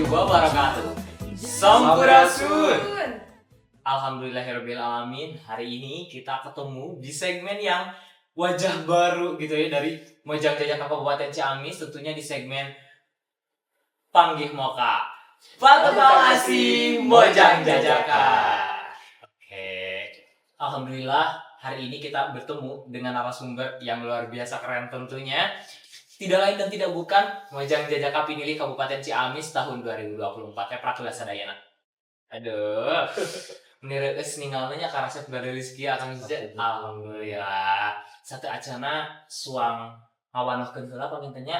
wabarakatuh. Sampurasun. Alhamdulillahirrabbilalamin. Hari ini kita ketemu di segmen yang wajah baru gitu ya dari Mojang Jajaka Kabupaten Ciamis, tentunya di segmen Panggih Moka. Patepang Asih Mojang Jajaka. Oke. Alhamdulillah hari ini kita bertemu dengan narasumber yang luar biasa keren tentunya. Tidak lain dan tidak bukan Mojang Jajaka Pinili Kabupaten Ciamis tahun 2024. Prakula sadayana. Aduh. Menireueus ningalna ka resep bade rezeki akan hiji. Alhamdulillah. Satu acana suang ngawanohkeun heula pamintanya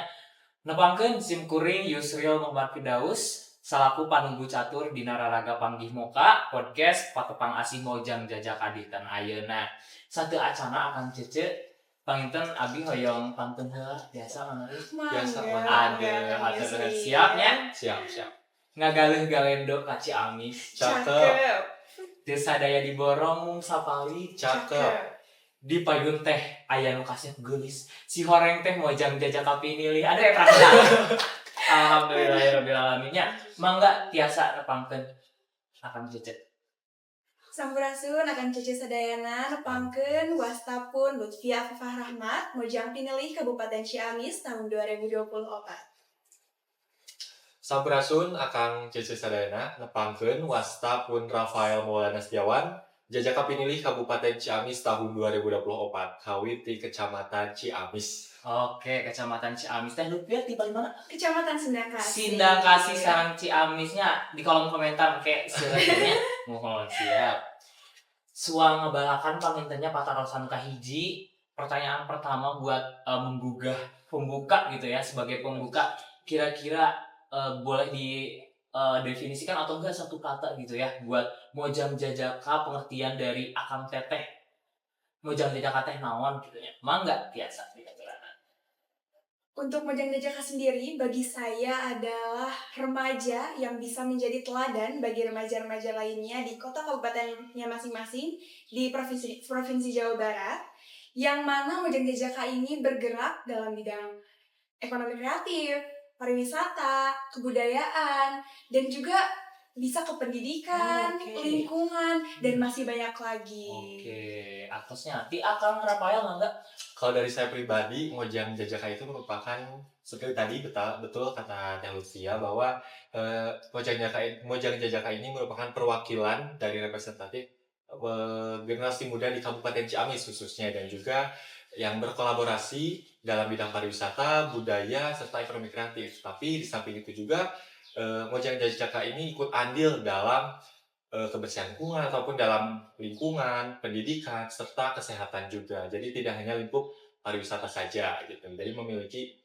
nepangkeun sim kuring Yusril Muhammad Firdaus salaku panunggu catur dina raraga Panggih Moka podcast Patepang Asih Mojang Jajaka dinten ayeuna. Satu acana akan cece panginten abi hoyong pantun heula biasa mana Biasa ada siapnya siap ngagalih galendo ka Ciamis cakep teu sadaya diborong mung sapali cakep di payun teh aya nu kasep geulis si horeng teh Mojang Jajaka Pinili ada ya prakna. Alhamdulillahirabbil alamin nya mangga tiasa nepangkeun akan cece. Sampurasun akan cece sadayana nepangkeun wastapun Lutfia Afifah Rahmat Mojang Pinili Kabupaten Ciamis tahun 2024. Sampurasun akang Cece Sadayana nepangkeun wasta pun Rafael Maulana Setiawan Jajaka Pinili Kabupaten Ciamis tahun 2024 kawit di Kecamatan Ciamis. Oke, Kecamatan Ciamis teh Lutfia di mana? Kecamatan Sindang Kasih. Sindang Kasih sareng Ciamisnya di kolom komentar kayak sebenarnya mohon siap. Suang ngebalakan pangintennya patarosan kahiji. Pertanyaan pertama buat menggugah pembuka gitu ya, sebagai pembuka kira-kira boleh didefinisikan atau enggak satu kata gitu ya buat Mojang Jajaka, pengertian dari akang teteh Mojang Jajaka teh naon gitu ya. Mangga biasa dikatakan. Untuk Mojang Jajaka sendiri bagi saya adalah remaja yang bisa menjadi teladan bagi remaja-remaja lainnya di kota kabupatennya masing-masing di provinsi Jawa Barat, yang mana Mojang Jajaka ini bergerak dalam bidang ekonomi kreatif, pariwisata, kebudayaan, dan juga bisa ke pendidikan, lingkungan, dan masih banyak lagi. Oke, atasnya di akang Rafael enggak? Kalau dari saya pribadi, Mojang Jajaka itu merupakan seperti tadi betul kata Teh Lutfia bahwa Mojang Jajaka ini merupakan perwakilan dari representatif generasi muda di Kabupaten Ciamis khususnya, dan juga yang berkolaborasi dalam bidang pariwisata, budaya, serta ekonomi kreatif. Tapi di samping itu juga Mojang Jajaka ini ikut andil dalam kebersihan lingkungan ataupun dalam lingkungan, pendidikan, serta kesehatan juga. Jadi tidak hanya lingkup pariwisata saja gitu. Jadi memiliki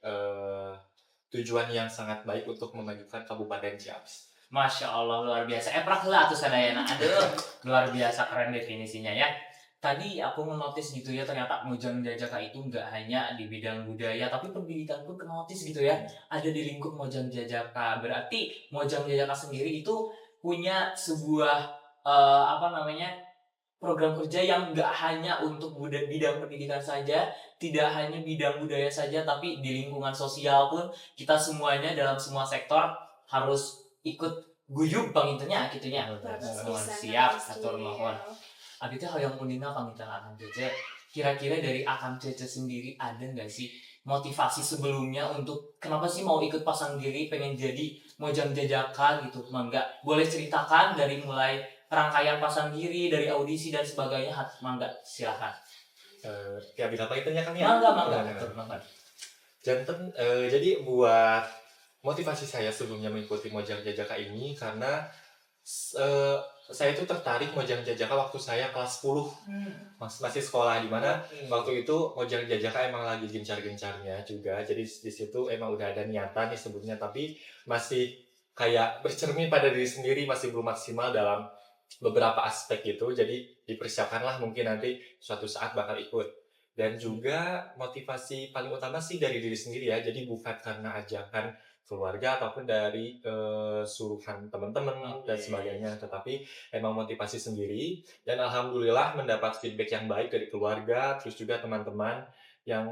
tujuan yang sangat baik untuk memajukan Kabupaten Ciamis. Masya Allah, luar biasa. Prakla atuh sadayana. Aduh, luar biasa keren definisinya ya. Tadi aku menotis gitu ya, ternyata Mojang Jajaka itu nggak hanya di bidang budaya, tapi pendidikan pun kenotis gitu ya. Ada di lingkup Mojang Jajaka. Berarti Mojang Jajaka sendiri itu punya sebuah program kerja yang nggak hanya untuk bidang pendidikan saja, tidak hanya bidang budaya saja, tapi di lingkungan sosial pun kita semuanya dalam semua sektor harus ikut guyub pangintennya gitunya. Siap, atur nuhun. Abi teh hoyong undina panginten Akang Cece. Kira-kira dari Akang Cece sendiri ada nggak sih motivasi sebelumnya untuk kenapa sih mau ikut pasang diri pengen jadi Mojang Jajaka gitu? Mangga boleh ceritakan dari mulai rangkaian pasang diri, dari audisi dan sebagainya. Mangga silakan. Ya bisa pangintennya kan ya? Mangga. Jadi buat motivasi saya sebelumnya mengikuti Mojang Jajaka ini karena saya itu tertarik Mojang Jajaka waktu saya kelas 10 masih sekolah, di mana waktu itu Mojang Jajaka emang lagi gencar-gencarnya juga. Jadi di situ emang udah ada niatan nih sebetulnya, tapi masih kayak bercermin pada diri sendiri, masih belum maksimal dalam beberapa aspek gitu. Jadi dipersiapkanlah mungkin nanti suatu saat bakal ikut. Dan juga motivasi paling utama sih dari diri sendiri ya. Jadi bukan karena ajakan keluarga ataupun dari suruhan teman-teman dan sebagainya, tetapi emang motivasi sendiri. Dan alhamdulillah mendapat feedback yang baik dari keluarga, terus juga teman-teman yang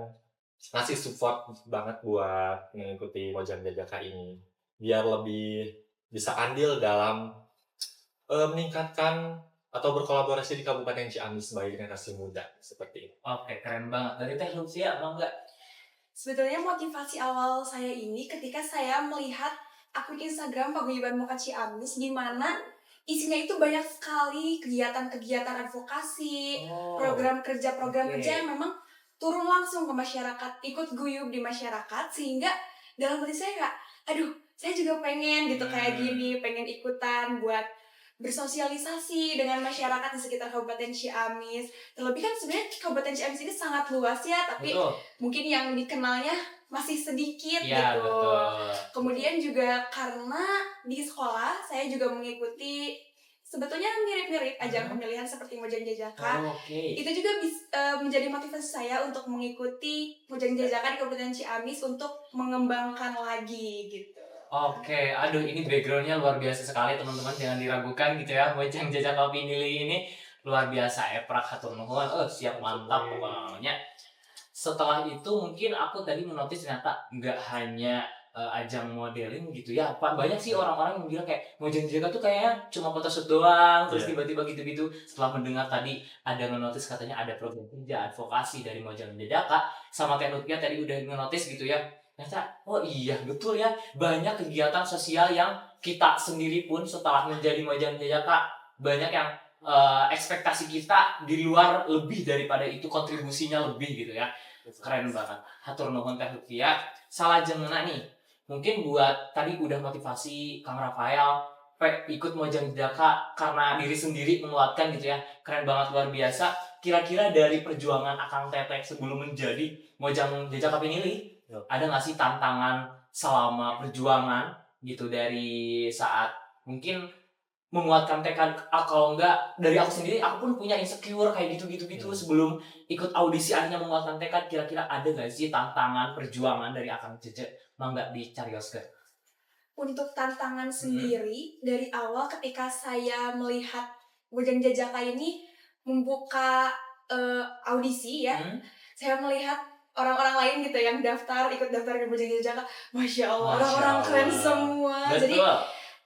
ngasih support banget buat mengikuti Mojang Jajaka ini, biar lebih bisa andil dalam meningkatkan atau berkolaborasi di Kabupaten Ciamis sebagai generasi muda seperti itu. Oke, keren banget. Dari Teh Lutfia, mau nggak? Sebetulnya motivasi awal saya ini ketika saya melihat akun Instagram Paguyuban Moka Ciamis, di mana isinya itu banyak sekali kegiatan-kegiatan advokasi, program kerja yang memang turun langsung ke masyarakat, ikut guyub di masyarakat, sehingga dalam hati saya kayak, aduh, saya juga pengen gitu kayak gini, pengen ikutan buat bersosialisasi dengan masyarakat di sekitar Kabupaten Ciamis. Terlebih kan sebenarnya Kabupaten Ciamis ini sangat luas ya, tapi Betul. mungkin yang dikenalnya masih sedikit Ya, gitu. betul. Kemudian juga karena di sekolah saya juga mengikuti sebetulnya mirip-mirip ajang pemilihan seperti Mojang Jajaka. Oke. Itu juga menjadi motivasi saya untuk mengikuti Mojang Jajaka di Kabupaten Ciamis untuk mengembangkan lagi gitu. Oke, aduh ini backgroundnya luar biasa sekali teman-teman, jangan diragukan gitu ya. Mojang Jajaka Pinili ini luar biasa, eprak hatur nuhun, siap mantap pokoknya. Setelah itu mungkin aku tadi menotis ternyata nggak hanya ajang modeling gitu ya, Pak. Banyak sih orang-orang yang bilang kayak Mojang Jajaka tuh kayaknya cuma photoshoot doang, terus tiba-tiba gitu-gitu. Setelah mendengar tadi ada menotis katanya ada program kerja advokasi dari Mojang Jajaka, sama Teh Lutfia tadi udah menotis gitu ya. Ternyata, oh iya betul ya, banyak kegiatan sosial yang kita sendiri pun setelah menjadi Mojang Jajaka banyak yang ekspektasi kita di luar lebih daripada itu, kontribusinya lebih gitu ya. Keren banget. Hatur nuhun Teh Lutfia. Salah jengena nih. Mungkin buat tadi udah motivasi Kang Rafael ikut Mojang Jajaka karena diri sendiri menguatkan gitu ya. Keren banget, luar biasa. Kira-kira dari perjuangan Akang Teteh sebelum menjadi Mojang Jajaka Pinili, ada nggak sih tantangan selama perjuangan gitu dari saat mungkin menguatkan tekad, kalau enggak dari aku sendiri, aku pun punya insecure kayak gitu sebelum ikut audisi akhirnya menguatkan tekad. Kira-kira ada nggak sih tantangan perjuangan dari Akang Cece? Mau nggak dicarios ke? Untuk tantangan sendiri dari awal ketika saya melihat Mojang Jajaka ini membuka audisi ya, saya melihat orang-orang lain gitu yang ikut daftar ke Mojang Jajaka, Masya Allah, orang-orang keren semua. Betul. Jadi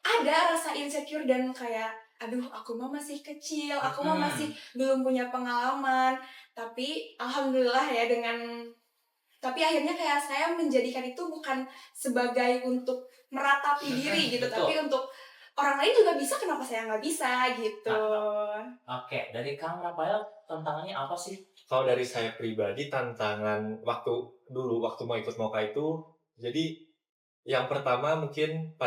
ada rasa insecure dan kayak, aduh aku mah masih kecil, aku mah masih belum punya pengalaman. Tapi alhamdulillah ya tapi akhirnya kayak saya menjadikan itu bukan sebagai untuk meratapi diri gitu, tapi untuk orang lain juga bisa, kenapa saya nggak bisa gitu. Oke, dari Kang Rafael tantangannya apa sih? Kalau dari saya pribadi, tantangan waktu mau ikut Moka itu, jadi yang pertama mungkin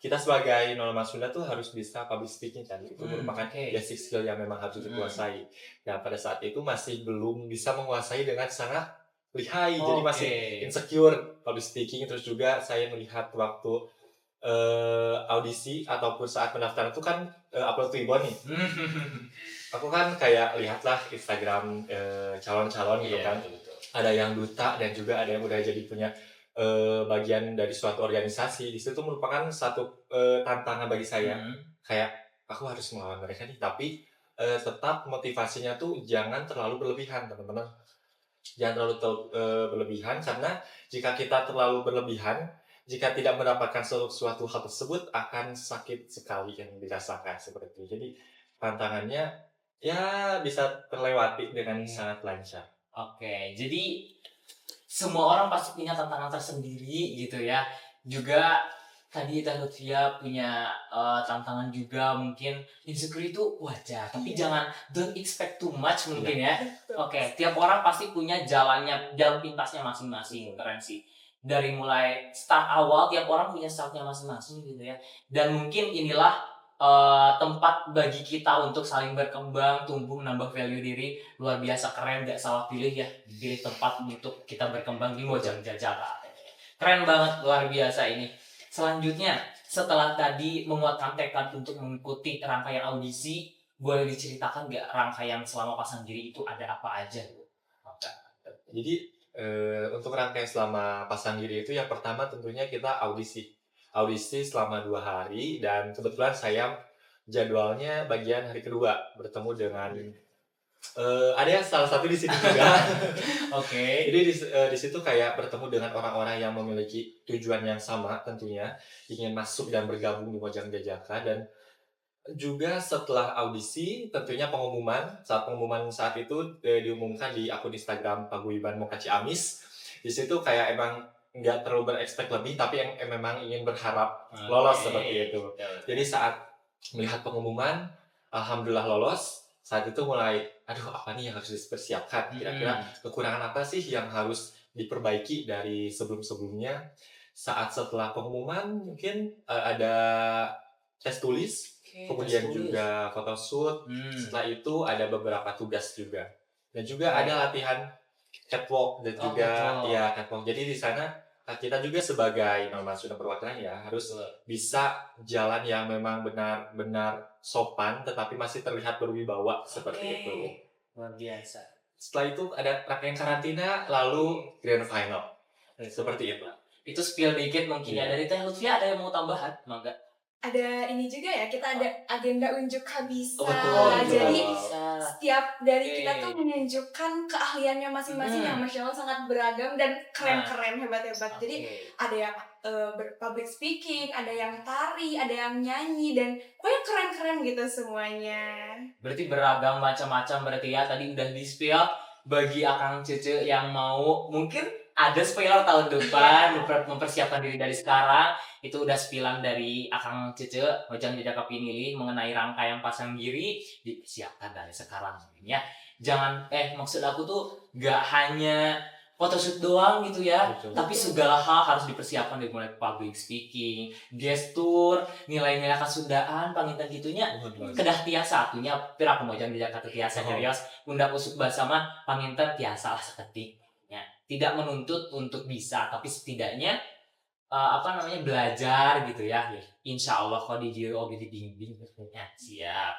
kita sebagai norma Sunda tuh harus bisa public speaking kan, itu merupakan basic skill yang memang harus dikuasai. Nah pada saat itu masih belum bisa menguasai dengan sangat lihai, jadi masih insecure public speaking. Terus juga saya melihat waktu audisi ataupun saat pendaftaran itu kan upload Twibbon nih. Aku kan kayak lihatlah Instagram calon-calon gitu kan. Ada yang duta dan juga ada yang udah jadi punya bagian dari suatu organisasi. Di situ merupakan satu tantangan bagi saya. Kayak aku harus melawan mereka nih, tapi tetap motivasinya tuh jangan terlalu berlebihan, teman-teman. Jangan terlalu berlebihan, karena jika kita terlalu berlebihan, jika tidak mendapatkan suatu hal tersebut akan sakit sekali yang dirasakan seperti itu. Jadi tantangannya ya bisa terlewati dengan sangat lancar. Oke, jadi semua orang pasti punya tantangan tersendiri gitu ya. Juga tadi Teh Lutfia punya tantangan juga, mungkin insecure itu wajar, tapi don't expect too much mungkin ya. Oke, tiap orang pasti punya jalan pintasnya masing-masing. Keren sih. Dari mulai start awal, tiap orang punya startnya masing-masing gitu ya. Dan mungkin inilah tempat bagi kita untuk saling berkembang, tumbuh, menambah value diri. Luar biasa keren, gak salah pilih ya. Pilih tempat untuk kita berkembang di Mojang Jajaka. Keren banget, luar biasa ini. Selanjutnya, setelah tadi menguatkan tekad untuk mengikuti rangkaian audisi, boleh diceritakan gak rangkaian selama pasang diri itu ada apa aja? Jadi untuk rangkaian selama pasang diri itu, yang pertama tentunya kita audisi selama 2 hari, dan kebetulan saya jadwalnya bagian hari kedua bertemu dengan Ada yang salah satu di sini juga. Oke. Jadi di situ kayak bertemu dengan orang-orang yang memiliki tujuan yang sama tentunya, ingin masuk dan bergabung di Mojang Jajaka. Dan juga setelah audisi tentunya saat pengumuman saat itu diumumkan di akun Instagram Paguyuban Moka Ciamis. Di situ kayak emang nggak terlalu berekspek lebih, tapi yang memang ingin berharap lolos seperti itu. Jadi saat melihat pengumuman, alhamdulillah lolos. Saat itu mulai, aduh apa nih yang harus dipersiapkan? Kira-kira kekurangan apa sih yang harus diperbaiki dari sebelum-sebelumnya? Saat setelah pengumuman mungkin ada tes tulis, kemudian juga photoshoot. Setelah itu ada beberapa tugas juga. Dan juga ada latihan catwalk dan juga catwalk. Jadi di sana kita juga sebagai sudah perwakilan ya harus bisa jalan yang memang benar-benar sopan tetapi masih terlihat berwibawa seperti itu. Luar biasa. Setelah itu ada rangkaian karantina lalu grand final. Seperti itu. Itu spill dikit mungkin ya. Dari Teh Lutfia ada yang mau tambahan? Mangga. Ada ini juga ya, kita ada agenda unjuk habisa. Jadi setiap dari kita tuh menunjukkan keahliannya masing-masing yang Masya Allah sangat beragam dan keren-keren, hebat-hebat. Jadi ada yang public speaking, ada yang tari, ada yang nyanyi, dan pokoknya keren-keren gitu semuanya. Berarti beragam macam-macam berarti ya. Tadi udah di-spill bagi Akang Cece yang mau mungkin ada spoiler tahun depan mempersiapkan diri dari sekarang. Itu udah spillan dari Akang Cece Mojang Jajaka Pinilih mengenai rangkaian pasang diri, disiapkan dari sekarang ya. Jangan maksud aku tuh gak hanya photoshoot doang gitu ya. Betul. Tapi segala hal harus dipersiapkan dari mulai public speaking, gestur, nilai-nilai kasundaan, panginten gitunya. Kedah tiasa satunya pira Mojang Jajaka tiasa nyarios undang usuk bahasa mah panginten tiasa lah seketik. Ya, tidak menuntut untuk bisa, tapi setidaknya belajar gitu ya. Insya Allah kalau dibimbing ya siap.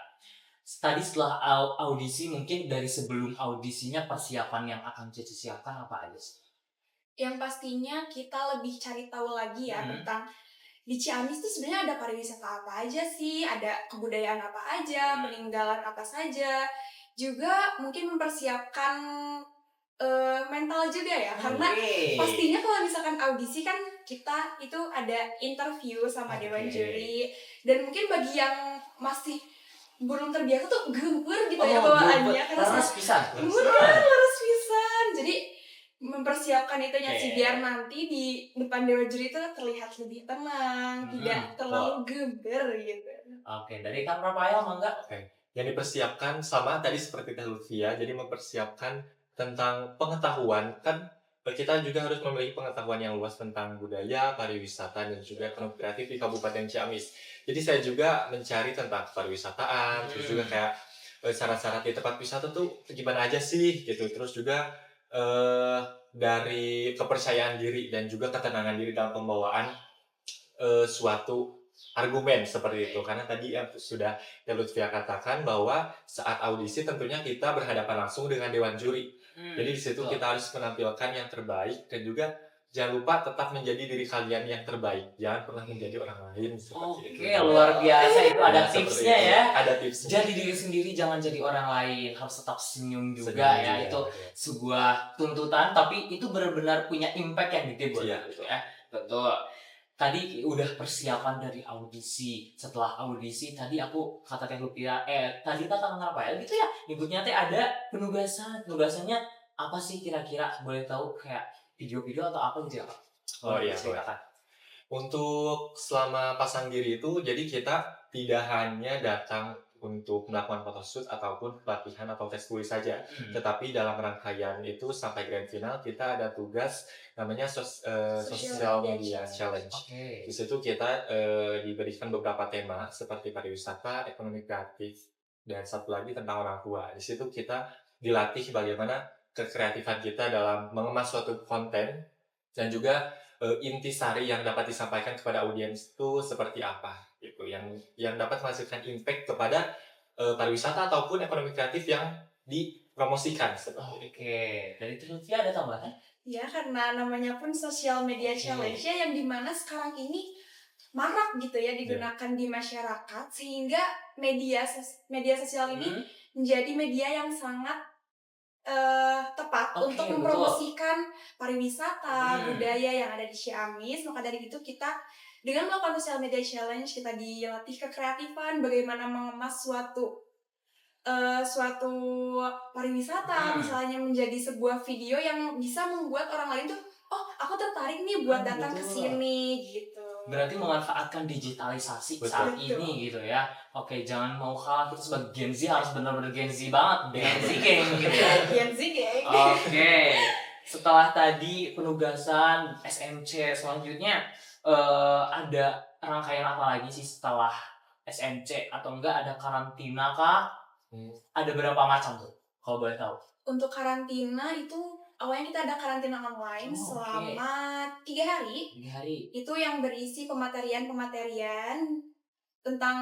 Tadi setelah audisi mungkin dari sebelum audisinya persiapan yang akan Cece siapkan apa aja sih? Yang pastinya kita lebih cari tahu lagi ya tentang di Ciamis tuh sebenarnya ada pariwisata apa aja sih, ada kebudayaan apa aja, peninggalan apa saja. Juga mungkin mempersiapkan mental juga ya, karena pastinya kalau misalkan audisi kan kita itu ada interview sama dewan juri, dan mungkin bagi yang masih belum terbiasa tuh gempur gitu ya bawaannya, karena harus pisan. Jadi mempersiapkan itunya sih biar nanti di depan dewan juri itu terlihat lebih tenang, tidak terlalu geber gitu. Oke, dari Kang Rafael mangga. Yang dipersiapkan sama tadi seperti Teh Lutfia, jadi mempersiapkan tentang pengetahuan, kan kita juga harus memiliki pengetahuan yang luas tentang budaya, pariwisata, dan juga ekonomi kreatif di Kabupaten Ciamis. Jadi saya juga mencari tentang pariwisataan, terus juga kayak syarat-syarat di tempat wisata tuh gimana aja sih gitu. Terus juga dari kepercayaan diri dan juga ketenangan diri dalam pembawaan suatu argumen seperti itu. Karena tadi yang sudah Lutfia katakan bahwa saat audisi tentunya kita berhadapan langsung dengan dewan juri. Jadi di situ kita harus menampilkan yang terbaik, dan juga jangan lupa tetap menjadi diri kalian yang terbaik. Jangan pernah menjadi orang lain seperti itu. Oke, luar biasa itu ada tipsnya ya. Ada tipsnya. Jadi diri sendiri, jangan jadi orang lain. Harus tetap senyum juga ya. Itu sebuah tuntutan, tapi itu benar-benar punya impact yang gede buat gitu ya. Betul. Tadi udah persiapan dari audisi. Setelah audisi tadi aku kata Teh Lutfia, tadi Kang Rafael gitu ya. Nyebutnya teh ada penugasan. Penugasannya apa sih kira-kira? Boleh tahu kayak video-video atau apa gitu ya, Kak? Oh iya, untuk selama pasang diri itu, jadi kita tidak hanya datang untuk melakukan photoshoot ataupun pelatihan atau tes tulis saja, tetapi dalam rangkaian itu sampai grand final kita ada tugas namanya social media challenge. Di situ kita diberikan beberapa tema seperti pariwisata, ekonomi kreatif, dan satu lagi tentang orang tua. Di situ kita dilatih bagaimana kekreatifan kita dalam mengemas suatu konten, dan juga intisari yang dapat disampaikan kepada audiens itu seperti apa gitu, yang dapat menghasilkan impact kepada pariwisata ataupun ekonomi kreatif yang dipromosikan. Oke, dari Lutfia ada tambahan? Ya, karena namanya pun social media challenge ya, yang dimana sekarang ini marak gitu ya digunakan di masyarakat, sehingga media sosial ini menjadi media yang sangat tepat Oke, untuk betul. mempromosikan pariwisata, Hmm. budaya yang ada di Ciamis. Maka dari itu kita dengan melakukan social media challenge, kita dilatih kekreatifan bagaimana mengemas suatu pariwisata, misalnya menjadi sebuah video yang bisa membuat orang lain tuh, oh aku tertarik nih buat datang ke Betul. sini gitu. Berarti memanfaatkan digitalisasi Betul. saat ini gitu ya. Oke, jangan mau kalah, kita sebagai Gen Z harus benar-benar Gen Z banget, Gen Z gang gitu ya. Gen Z gang. Oke, setelah tadi penugasan SMC, selanjutnya ada rangkaian apa lagi sih setelah SMC, atau enggak ada karantina kah? Ada berapa macam tuh kalau boleh tahu? Untuk karantina itu awalnya kita ada karantina online Oh, oke. selama 3 hari. 3 hari. Itu yang berisi pematerian tentang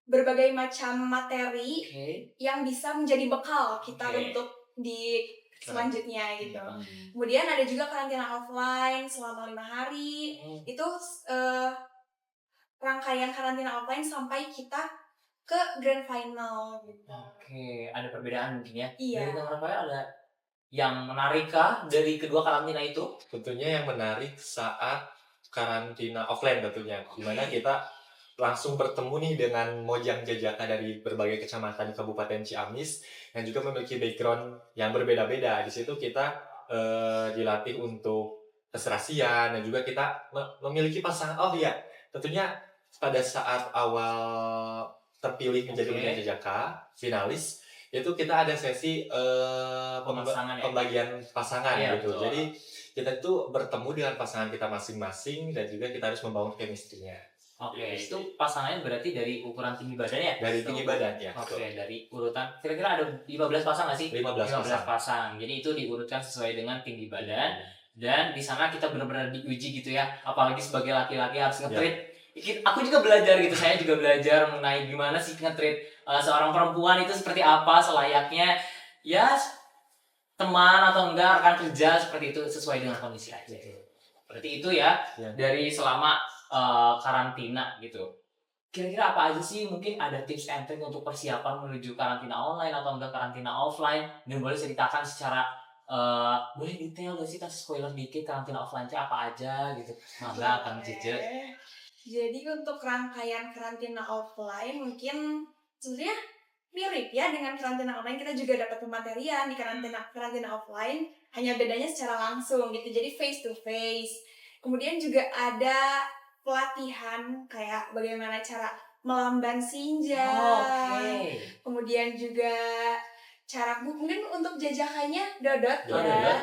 berbagai macam materi Oke. yang bisa menjadi bekal kita Oke. untuk di selanjutnya gitu. Hmm. Kemudian ada juga karantina offline selama 5 hari. Itu rangkaian karantina offline sampai kita ke grand final gitu. Oke, ada perbedaan mungkin ya. Iya. Dari Kang Rafael ada yang menarik kah dari kedua karantina itu? Tentunya yang menarik saat karantina offline tentunya, dimana kita langsung bertemu nih dengan Mojang Jajaka dari berbagai kecamatan di Kabupaten Ciamis yang juga memiliki background yang berbeda-beda. Di situ kita dilatih untuk keserasian dan juga kita memiliki pasangan. Oh iya, tentunya pada saat awal terpilih menjadi Oke. Mojang Jajaka finalis, itu kita ada sesi Pemasangan ya? pembagian pasangan Iya, gitu. betul. Jadi kita tuh bertemu dengan pasangan kita masing-masing dan juga kita harus membangun chemistry-nya. Oke, itu pasangannya berarti dari ukuran tinggi badan ya? Dari tinggi badan ya. Oke, betul. dari urutan kira-kira ada 15 pasang nggak sih? 15 pasang. pasang. Jadi itu diurutkan sesuai dengan tinggi badan, dan di sana kita benar-benar diuji gitu ya. Apalagi sebagai laki-laki harus nge-treat. Aku juga belajar gitu, saya juga belajar mengenai gimana sih nge-treat seorang perempuan itu seperti apa selayaknya ya teman atau enggak rekan kerja, seperti itu sesuai dengan kondisi aja. Berarti itu ya, Ya. dari selama karantina gitu. Kira-kira apa aja sih, mungkin ada tips and trick untuk persiapan menuju karantina online atau enggak karantina offline, dan boleh ceritakan secara boleh detail gak sih, kasih spoiler dikit karantina offline itu apa aja gitu. Mangga Kang Cice. Jadi untuk rangkaian karantina offline mungkin sebenarnya mirip ya dengan karantina online. Kita juga dapat pematerian di karantina offline, hanya bedanya secara langsung gitu, jadi face to face. Kemudian juga ada pelatihan kayak bagaimana cara melamban senja. Oke. Kemudian juga cara mungkin untuk jajakannya dodot Dodot, ya.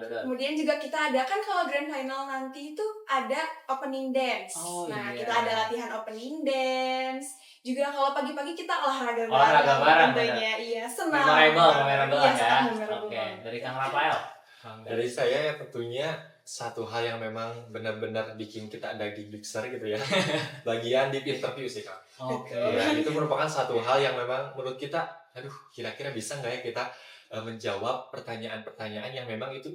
Dodot. Kemudian juga kita ada kan kalau grand final nanti itu ada opening dance. Oh, nah, iya. kita ada latihan opening dance. Juga kalau pagi-pagi kita olahraga bareng tentunya. Iya, senang. Memorable Iya, ya. sangat memorable. Oke, dari Kang Rafael. Dari saya ya tentunya satu hal yang memang benar-benar bikin kita ada gigster gitu ya. Bagian deep interview sih Kak. Oke. Ya, itu merupakan satu hal yang memang menurut kita, aduh kira-kira bisa nggak ya kita menjawab pertanyaan-pertanyaan yang memang itu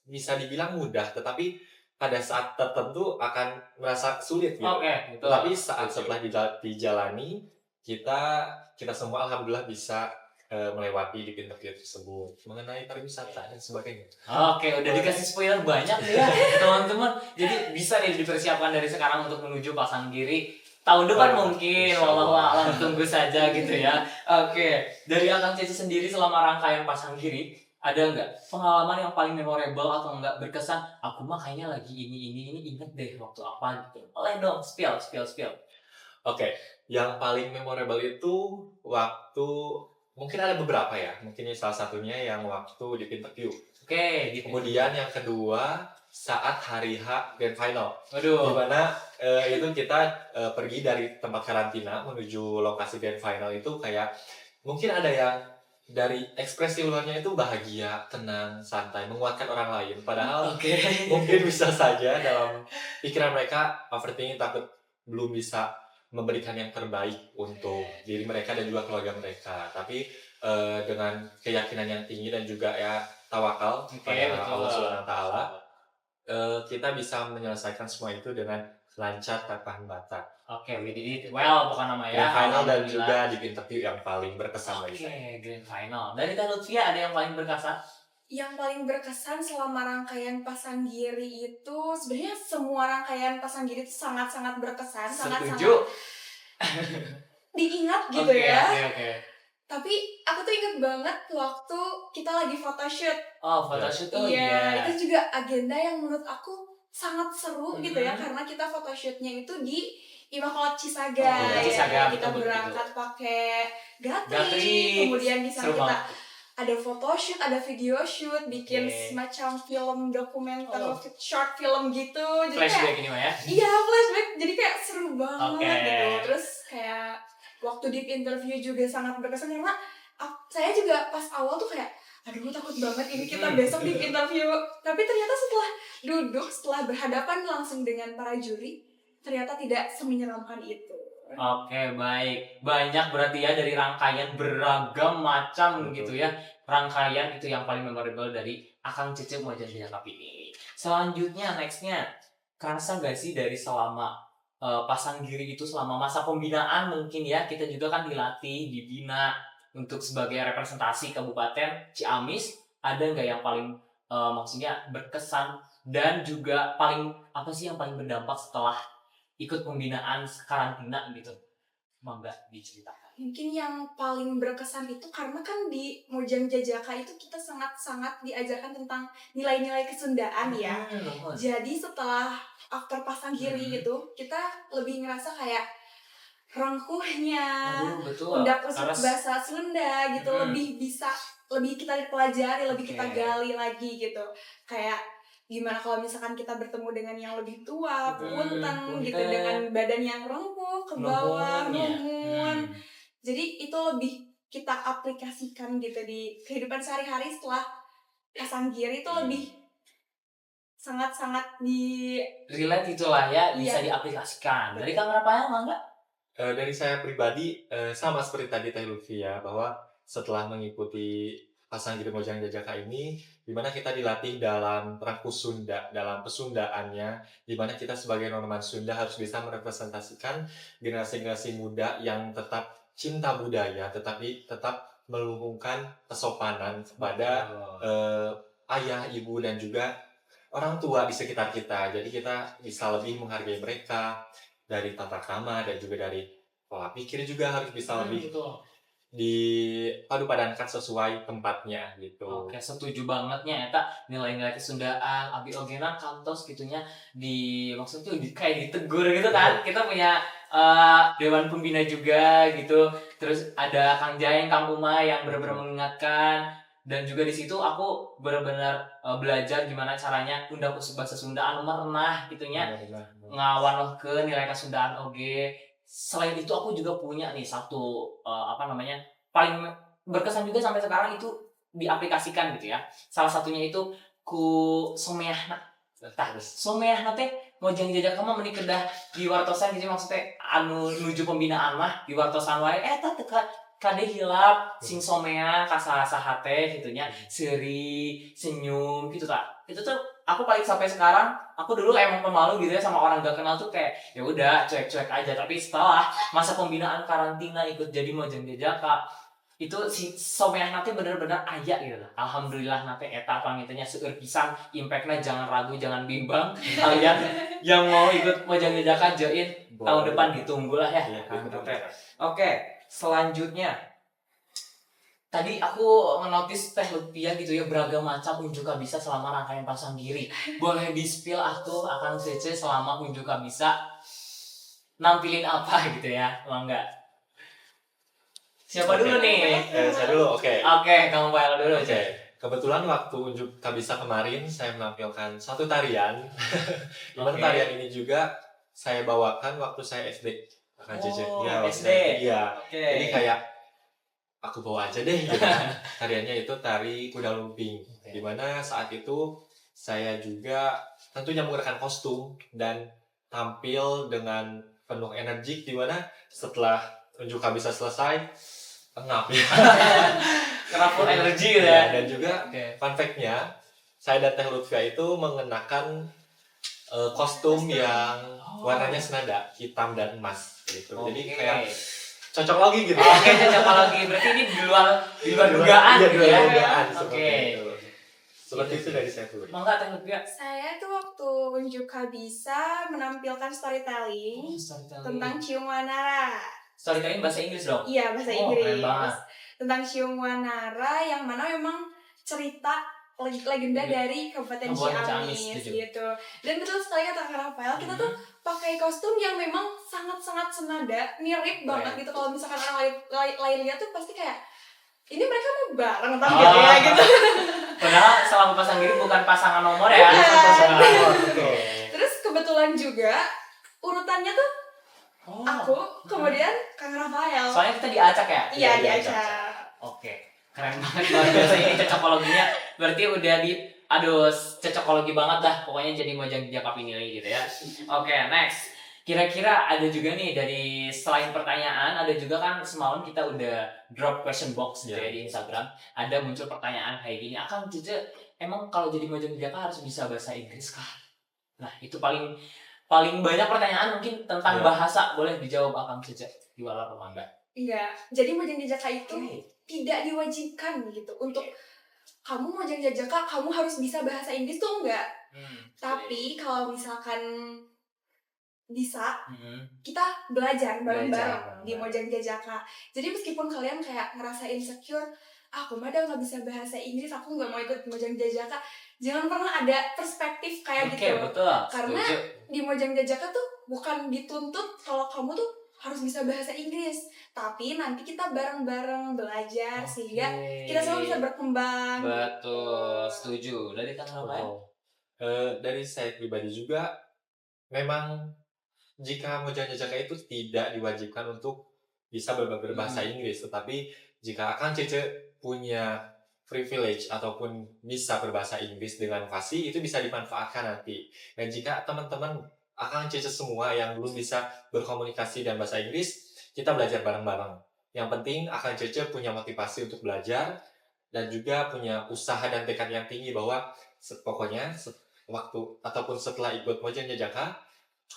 bisa dibilang mudah, tetapi pada saat tertentu akan merasa sulit gitu. Oke, betul. Tapi saat setelah dijalani, kita semua alhamdulillah bisa melewati di interview tersebut mengenai pariwisata dan sebagainya. Oke, udah dikasih spoiler banyak nih ya teman-teman. Jadi bisa nih dipersiapkan dari sekarang untuk menuju pasang diri tahun depan mungkin. Wallahu a'lam, tunggu saja gitu ya. Oke, dari Akang Cici sendiri selama rangkaian pasang diri, ada nggak pengalaman yang paling memorable atau nggak berkesan? Aku mah kayaknya lagi ini inget deh waktu apa gitu. Boleh dong, spill. Oke, yang paling memorable itu waktu, mungkin ada beberapa ya, mungkin salah satunya yang waktu di interview. Oke, gitu. Kemudian yang kedua saat hari H Grand Final, Waduh. dimana itu kita pergi dari tempat karantina menuju lokasi Grand Final itu kayak mungkin ada yang dari ekspresi luarnya itu bahagia, tenang, santai, menguatkan orang lain. Padahal mungkin bisa saja dalam pikiran mereka overthinking, takut belum bisa memberikan yang terbaik untuk diri mereka dan juga keluarga mereka. Tapi dengan keyakinan yang tinggi dan juga ya tawakal kepada Allah Subhanahu wa Ta'ala, kita bisa menyelesaikan semua itu dengan lancar tanpa hambatan. Oke, we did it well bukan nama ya. Grand final dan Alhamdulillah. juga di interview yang paling berkesan bagi Oke, saya. grand final. Dari Teh Lutfia ada yang paling berkesan? Yang paling berkesan selama rangkaian Pasanggiri itu sebenarnya semua rangkaian Pasanggiri itu sangat-sangat berkesan, sangat-sangat Setuju. diingat gitu Oke, ya. oke. Tapi aku tuh inget banget waktu kita lagi photoshoot. Oh, photoshoot tuh Iya, itu juga agenda yang menurut aku sangat seru gitu ya, Mhm. karena kita photoshootnya itu di Immaculate Cisaga. Oh, Ya. Cisaga, Kita betul, berangkat pakai Gatri. gatri, kemudian di sana Seru kita banget. ada photoshoot, ada video shoot, bikin Oke. semacam film dokumenter, Oh. short film gitu. Jadi kayak Flashback ini mah ya. iya flashback, jadi kayak seru banget Oke. gitu. Terus kayak waktu deep interview juga sangat berkesan karena saya juga pas awal tuh kayak aduh takut banget ini kita besok deep interview. Tapi ternyata setelah duduk, setelah berhadapan langsung dengan para juri, ternyata tidak semenyeramkan itu. Oke, baik. Banyak berarti ya dari rangkaian beragam macam Betul. gitu ya. Rangkaian itu yang paling memorable dari Akang Cece Mojang Jaya Cup ini. Selanjutnya, nextnya, kerasa gak sih dari selama Pasanggiri itu selama masa pembinaan mungkin ya, kita juga kan dilatih, dibina untuk sebagai representasi Kabupaten Ciamis, ada nggak yang paling maksudnya berkesan dan juga paling apa sih yang paling berdampak setelah ikut pembinaan karantina gitu? Mangga diceritakan. Mungkin yang paling berkesan itu karena kan di Mojang Jajaka itu kita sangat-sangat diajarkan tentang nilai-nilai kesundaan ya. Jadi setelah after Pasanggiri gitu, kita lebih ngerasa kayak rangkuhnya, Aduh, betul. undak usuk Harus- bahasa Sunda gitu, lebih kita pelajari, lebih kita Oke. gali lagi gitu. Kayak gimana kalau misalkan kita bertemu dengan yang lebih tua, punten gitu, punten. dengan badan yang remuk ke bawah, Nuhun, ya. nuhun. Jadi itu lebih kita aplikasikan gitu di kehidupan sehari-hari setelah Pasanggiri itu lebih sangat-sangat di Relate itulah ya, bisa Iya. diaplikasikan. Dari Kang Rafael, Mangga? Dari saya pribadi sama seperti tadi Teh Lutfia, bahwa setelah mengikuti Pasanggiri Mojang Jajaka ini, di mana kita dilatih dalam Rangkus Sunda, dalam pesundaannya, di mana kita sebagai Norman Sunda harus bisa merepresentasikan generasi-generasi muda yang tetap cinta budaya, tetapi tetap meluhungkan kesopanan kepada ayah, ibu, dan juga orang tua di sekitar kita. Jadi kita bisa lebih menghargai mereka dari tata krama dan juga dari pola pikir juga harus bisa lebih Betul. dipadupadankan sesuai tempatnya gitu. Oke, setuju bangetnya eta nilai-nilai kesundaan, abi ogena kantos gitunya maksudnya kayak ditegur gitu kan. Kita punya dewan pembina juga gitu. Terus ada Kang Jaeng, Kang Uma yang benar-benar mengingatkan, dan juga di situ aku benar-benar belajar gimana caranya undang usuk bahasa Sunda anu merenah gitunya. Ngawan ke nilai kesundaan oge. Selain itu aku juga punya nih satu paling berkesan juga sampai sekarang itu diaplikasikan gitu ya. Salah satunya itu ku someahna. Someahna teh Mojang Jajaka mah meuni kedah di wartosan gitu maksudnya anu nuju pembinaan mah di wartosan wae eta teh kade hilap sing somea ka saha teh gitunya seuri senyum gitu tak. Itu tuh aku paling sampai sekarang aku dulu emang pemalu gitu ya sama orang gak kenal tuh kayak ya udah cuek-cuek aja, tapi setelah masa pembinaan karantina ikut jadi Mojang Jajaka itu si someah nanti bener-bener aya gitu. Alhamdulillah nanti eta pangitnya seueur pisan impactnya, jangan ragu jangan bimbang kalian yang mau ikut Mojang Jajaka join tahun depan ditunggu lah ya. Oke, selanjutnya tadi aku menotis Teh Lutfia gitu ya, beragam macam unjuk bisa selama rangkaian Pasanggiri. Boleh di-spill aku akan Cece selama unjuk bisa nampilin apa gitu ya, Mangga. Siapa dulu nih? Saya dulu, oke. Oke, kamu bayar dulu. Oke. Kebetulan waktu unjuk kabisa kemarin saya menampilkan satu tarian. Dimana tarian ini juga saya bawakan waktu saya SD. Akan Cece. Ya, SD. Iya. Oke. Jadi kayak aku bawa aja deh gitu. Tariannya itu tari kuda lumping. Dimana saat itu saya juga tentunya menggunakan kostum dan tampil dengan penuh energik, dimana setelah unjuk kabisa selesai ngap ya. Karena full energi gitu ya. Dan juga fun fact-nya, saya dan Teh Lutfia itu mengenakan kostum yang warnanya senada, hitam dan emas gitu. Jadi kayak cocok lagi gitu. Oke, cocok lagi. Berarti ini di luar dugaan Iya, gitu di luar ya. dugaan Oke. seperti itu. Seperti itu dari saya tuh. Mangga Teh Lutfi. Saya tuh waktu unjuk bisa menampilkan storytelling tentang Ciung Wanara. Storytelling bahasa Inggris dong? Iya, bahasa Oh, Inggris. keren banget. Tentang Ciung Wanara yang mana memang cerita legenda dari Kabupaten Kabupaten Ciamis Ciamis, setuju. gitu. Dan betul sekali kata Kak Rafael, kita tuh pakai kostum yang memang sangat-sangat senada, mirip banget gitu. Kalau misalkan orang lain lihat tuh pasti kayak ini mereka mau bareng tampilnya gitu. Padahal selama pasang diri bukan pasangan nomor ya. Bukan. Bukan pasangan nomor. Oke. Terus kebetulan juga urutannya tuh aku, kemudian Kang Rafael. Soalnya kita diacak ya? Iya, Iya, diajak. Oke. Keren banget luar biasa ini cocokologinya. Berarti udah aduh cocokologi banget dah. Pokoknya jadi Mojang Jakap ini gitu ya. Oke, next. Kira-kira ada juga nih dari selain pertanyaan, ada juga kan semalam kita udah drop question box gitu ya di Instagram. Ada muncul pertanyaan kayak gini, Akang Cece emang kalau jadi Mojang Jaka harus bisa bahasa Inggris kah? Nah itu paling banyak pertanyaan mungkin tentang bahasa. Boleh dijawab Akang Cece di Walar Pemangga. Iya, jadi Mojang Jajaka itu tidak diwajibkan gitu untuk kamu Mojang Jajaka kamu harus bisa bahasa Inggris tuh enggak. Tapi kalau misalkan bisa, kita belajar bareng-bareng di Mojang Jajaka. Jadi meskipun kalian kayak ngerasa insecure, aku mah udah nggak bisa bahasa Inggris, aku nggak mau ikut Mojang Jajaka. Jangan pernah ada perspektif kayak gitu. Betul. Karena di Mojang Jajaka tuh bukan dituntut kalau kamu tuh harus bisa bahasa Inggris, tapi nanti kita bareng-bareng belajar sehingga kita semua bisa berkembang. Betul, setuju. Dari Kang Rafael? Dari saya pribadi juga, memang jika Mojang Jajaka itu tidak diwajibkan untuk bisa berbahasa Inggris, tetapi jika Akang Cece punya privilege ataupun bisa berbahasa Inggris dengan fasih, itu bisa dimanfaatkan nanti. Dan jika teman-teman Akang Cece semua yang belum bisa berkomunikasi dan bahasa Inggris, kita belajar bareng-bareng. Yang penting Akang Cece punya motivasi untuk belajar dan juga punya usaha dan tekad yang tinggi bahwa pokoknya waktu ataupun setelah ikut Mojang Jajaka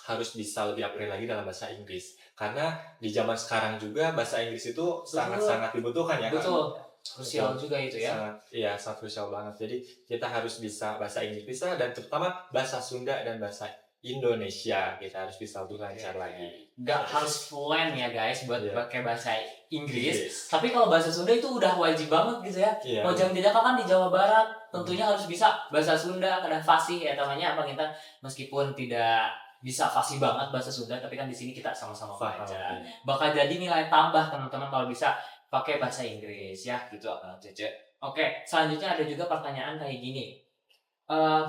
harus bisa lebih upgrade lagi dalam bahasa Inggris. Karena di zaman sekarang juga bahasa Inggris itu sangat-sangat dibutuhkan ya. Betul. Krusial juga itu ya. Sangat krusial banget. Jadi kita harus bisa bahasa Inggris bisa, dan terutama bahasa Sunda dan bahasa Indonesia kita harus bisa lebih lancar lagi. Gak harus fluent ya guys buat pakai bahasa Inggris. Yes. Tapi kalau bahasa Sunda itu udah wajib banget gitu ya. Mojang Jajaka kan di Jawa Barat, tentunya harus bisa bahasa Sunda, kadang fasih ya namanya apa kita meskipun tidak bisa fasih banget bahasa Sunda, tapi kan di sini kita sama-sama belajar. Bakal jadi nilai tambah teman-teman kalau bisa pakai bahasa Inggris ya gitu Akang Cece. Oke, selanjutnya ada juga pertanyaan kayak gini.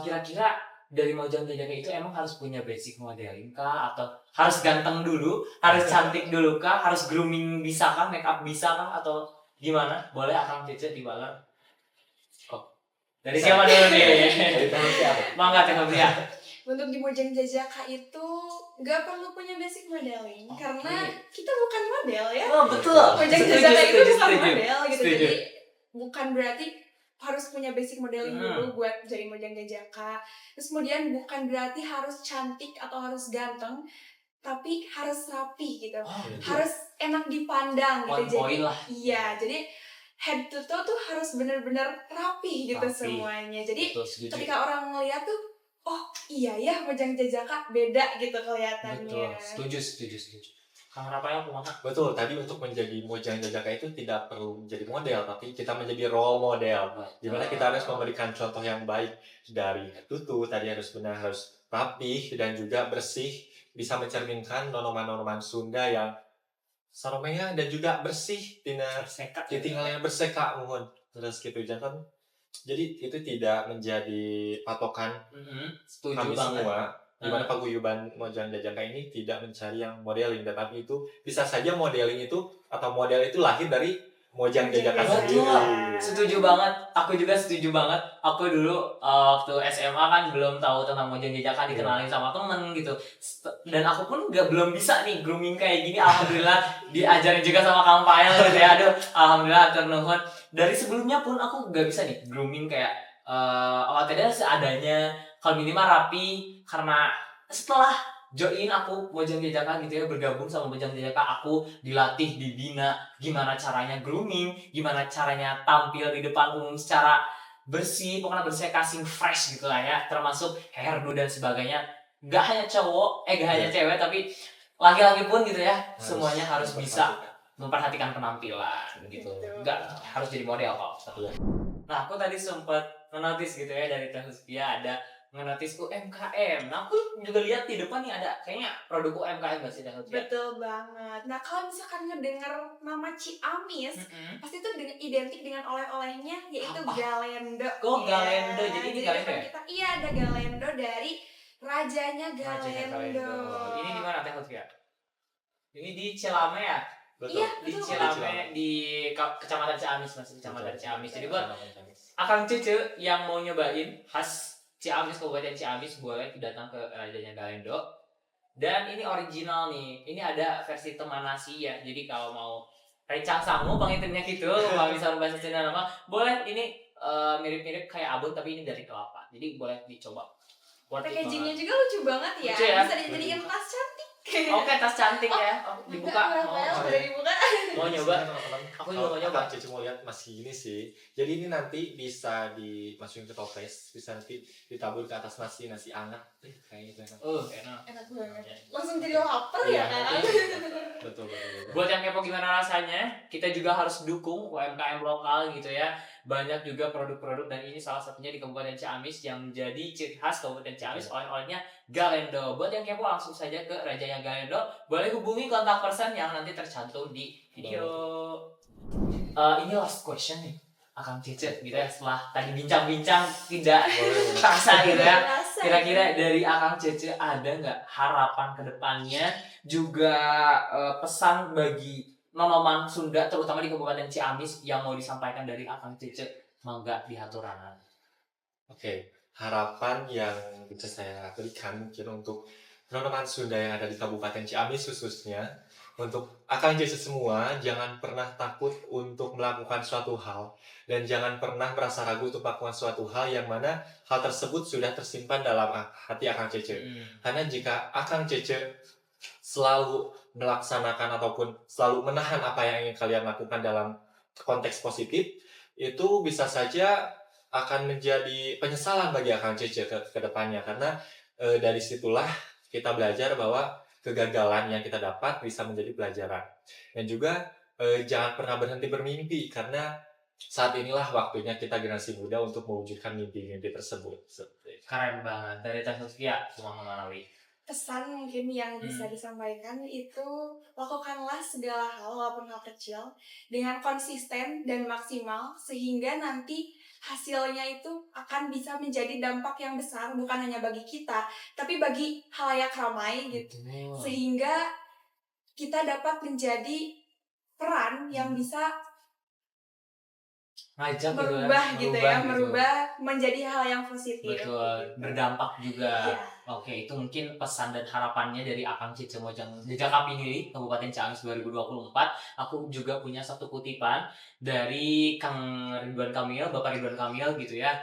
Kira-kira dari Mojang Jajaka itu emang harus punya basic modeling kah, atau harus ganteng dulu, harus cantik dulu kah, harus grooming bisa kah, make up bisa kah, atau gimana? Boleh Akang Cece dibalar. Dari siapa dulu nih? Dari teman siapa? Mangga Teh Febria. Untuk di Mojang Jajaka itu nggak perlu punya basic modeling karena kita bukan model ya. Oh betul. Mojang Jajaka itu bukan model gitu. Jadi bukan berarti harus punya basic modeling dulu buat jadi Mojang Jajaka. Terus kemudian bukan berarti harus cantik atau harus ganteng, tapi harus rapi gitu. Harus enak dipandang gitu. Jadi iya, jadi head to toe tuh harus benar-benar rapi gitu semuanya. Jadi ketika orang ngeliat tuh, oh iya ya Mojang Jajaka beda gitu kelihatannya. Betul, setuju. Kang Rafael aku makan. Betul, tadi untuk menjadi Mojang Jajaka itu tidak perlu menjadi model, tapi kita menjadi role model. Dimana kita harus memberikan contoh yang baik dari tutu, tadi harus benar, harus rapih dan juga bersih, bisa mencerminkan nonoman-nonoman Sunda yang saromea dan juga bersih, tinggalnya berseka mohon. Terus gitu jangan. Jadi itu tidak menjadi patokan kami semua. Di mana paguyuban Mojang Jajaka ini tidak mencari yang modeling, tetapi itu bisa saja modeling itu atau model itu lahir dari Mojang Jajaka sendiri. Setuju banget, aku juga setuju banget. Aku dulu waktu SMA kan belum tahu tentang Mojang Jajaka, dikenalin sama temen gitu. Dan aku pun belum bisa nih grooming kayak gini. Alhamdulillah diajarin juga sama Kang Pael gitu ya. Aduh, alhamdulillah atur nuhun. Dari sebelumnya pun aku gak bisa nih grooming kayak tadi seadanya. Kalau minimal rapi, karena setelah join aku Mojang Jajaka gitu ya, bergabung sama Mojang Jajaka, aku dilatih, dibina gimana caranya grooming, gimana caranya tampil di depan umum secara bersih, pokoknya bersih, casing fresh gitu lah ya, termasuk hairdo dan sebagainya. Gak hanya cowok, gak hanya cewek, tapi laki-laki pun gitu ya, semuanya harus bisa memperhatikan penampilan gitu. Gak harus jadi model kok. Nah, aku tadi sempat menotis gitu ya dari Teh Hustia, ada menotis UMKM. Nah, aku juga lihat di depan nih ada kayaknya produk UMKM gak sih Teh Hustia? Betul banget. Nah, kalau misalkan ngedenger nama Ciamis, pasti itu identik dengan oleh-olehnya, yaitu Apa? Galendo. Oh, Ya. Galendo. Jadi ini Galendo ya? Iya, ada Galendo dari rajanya Rajanya Galendo. Ini di mana Teh Hustia? Ini di Cilame ya? Betul. Iya, Di betul. Cilame, di Kecamatan Ciamis, masih Kecamatan Ciamis. Jadi buat Akang Cece yang mau nyobain khas Ciamis, Kabupaten Ciamis, boleh datang ke Rajanya Galendo. Dan ini original nih. Ini ada versi Temanasi ya. Jadi kalau mau rencang sangu pengintinnya gitu, kalau bisa bahasa Sunda nama, boleh. Ini mirip-mirip kayak abon tapi ini dari kelapa. Jadi boleh dicoba. Packagingnya juga lucu banget ya. Lucu ya? Bisa dijadikan tas cantik. Oke, tas cantik ya. Dibuka. Udah dibuka. Mau nyoba? Aku juga mau nyoba. Cici mau lihat masih ini sih. Jadi ini nanti bisa dimasukin ke toples, bisa nanti ditabur ke atas nasi anget. Kayaknya itu enak. Enak. Enak banget. Langsung jadi lapar Iya, ya kan? Betul. Buat yang kepo gimana rasanya, kita juga harus dukung UMKM lokal gitu ya. Banyak juga produk-produk, dan ini salah satunya di Kabupaten Ciamis yang menjadi ciri khas Kabupaten Ciamis, oleh-olehnya Galendo. Buat yang kepo langsung saja ke Rajanya Galendo. Boleh hubungi kontak person yang nanti tercantum di video. Ini last question nih, Akang Cece gitu ya, setelah tadi bincang-bincang tidak terasa gitu ya. Kira-kira dari Akang Cece ada nggak harapan ke depannya, juga pesan bagi nonoman Sunda terutama di Kabupaten Ciamis yang mau disampaikan dari Akang Cece? Mangga dihaturanan. Oke, harapan yang bisa saya berikan mungkin untuk nonoman Sunda yang ada di Kabupaten Ciamis khususnya, untuk Akang Cece semua, jangan pernah takut untuk melakukan suatu hal, dan jangan pernah merasa ragu untuk melakukan suatu hal yang mana hal tersebut sudah tersimpan dalam hati Akang Cece. Karena jika Akang Cece selalu melaksanakan ataupun selalu menahan apa yang ingin kalian lakukan dalam konteks positif, itu bisa saja akan menjadi penyesalan bagi Akang Cece ke depannya. Karena dari situlah kita belajar bahwa kegagalan yang kita dapat bisa menjadi pelajaran. Dan juga jangan pernah berhenti bermimpi, karena saat inilah waktunya kita generasi muda untuk mewujudkan mimpi-mimpi tersebut. Keren banget dari Teh Hustia, cuma mengenali. Pesan mungkin yang bisa disampaikan itu, lakukanlah segala hal walaupun hal kecil dengan konsisten dan maksimal, sehingga nanti hasilnya itu akan bisa menjadi dampak yang besar, bukan hanya bagi kita tapi bagi khalayak ramai gitu. Sehingga kita dapat menjadi peran yang bisa ngajak merubah merubah menjadi hal yang positif. Betul, berdampak juga. Iya. Oke, itu mungkin pesan dan harapannya dari Akang Cece Mojang Jajaka Pinili, Kabupaten Ciamis 2024. Aku juga punya satu kutipan dari Kang Ridwan Kamil, Bapak Ridwan Kamil gitu ya.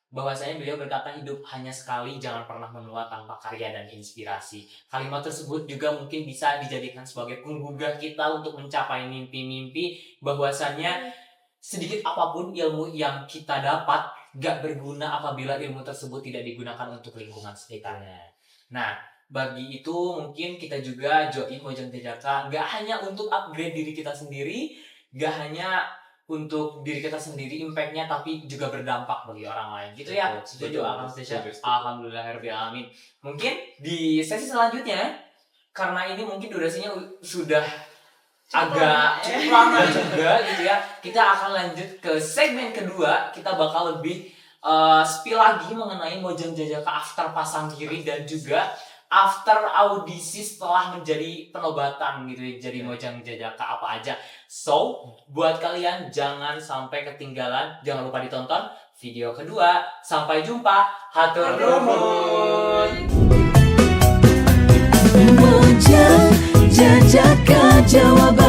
Bahwasanya beliau berkata, hidup hanya sekali, jangan pernah menua tanpa karya dan inspirasi. Kalimat tersebut juga mungkin bisa dijadikan sebagai penggugah kita untuk mencapai mimpi-mimpi, bahwasanya sedikit apapun ilmu yang kita dapat gak berguna apabila ilmu tersebut tidak digunakan untuk lingkungan sekitarnya. Nah, bagi itu mungkin kita juga join Mojang Jajaka gak hanya untuk upgrade diri kita sendiri, gak hanya untuk diri kita sendiri impact-nya, tapi juga berdampak bagi orang lain gitu ya. Setuju Akang Cece? Alhamdulillahirrahmanirrahim. Mungkin di sesi selanjutnya, karena ini mungkin durasinya sudah agak cukup lama juga gitu ya, kita akan lanjut ke segmen kedua. Kita bakal lebih spill lagi mengenai Mojang Jajaka after pasang kiri dan juga after audisi setelah menjadi penobatan gitu ya, jadi Mojang Jajaka apa aja. So, buat kalian jangan sampai ketinggalan, jangan lupa ditonton video kedua. Sampai jumpa, hatur nuhun. Mojang Jajaka Jawa Barat.